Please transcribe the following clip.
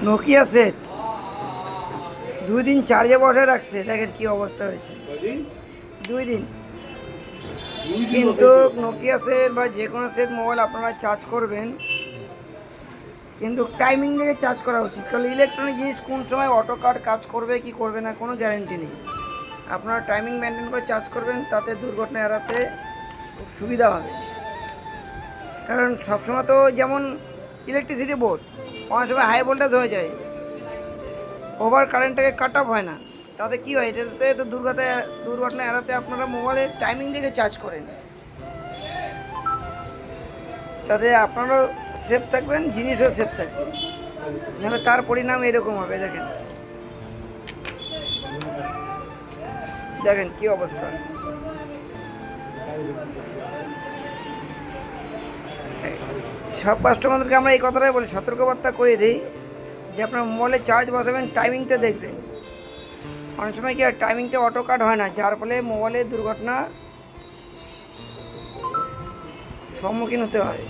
Nokia set 2 দিন চার্জে বসে রাখছে, দেখেন কি অবস্থা হয়েছে। 2 দিন। কিন্তু নোকিয়া সেট বা যে কোনো সেট মোবাইল আপনারা চার্জ করবেন, কিন্তু টাইমিং দেখে চার্জ করা উচিত। কারণ ইলেকট্রনিক জিনিস কোন সময় অটো কাট কাজ করবে কি করবে না কোনো গ্যারেন্টি নেই। আপনারা টাইমিং মেনটেন করে চার্জ করবেন, তাতে দুর্ঘটনা এড়াতে খুব সুবিধা হবে। কারণ সবসময় তো যেমন ইলেকট্রিসিটি বোর্ড অনেক সময় হাই ভোল্টেজ হয়ে যায়, ওভার কারেন্টটাকে কাট অফ হয় না, তাতে কী হয়, এটাতে তো দুর্ঘটনা এড়াতে আপনারা মোবাইলে টাইমিং দেখে চার্জ করেন, তাতে আপনারাও সেফ থাকবেন, জিনিসও সেফ থাকবে। নাহলে তার পরিণাম এরকম হবে। দেখেন দেখেন কি অবস্থা। সব কাস্টমারদেরকে আমরা এই কথাটাই বলি, সতর্কবার্তা করে দিই যে আপনার মোবাইলে চার্জ বসাবেন, টাইমিংটা দেখবেন। অনেক সময় কি আর টাইমিংটা অটো কাট হয় না, যার ফলে মোবাইলের দুর্ঘটনা সম্মুখীন হতে হয়।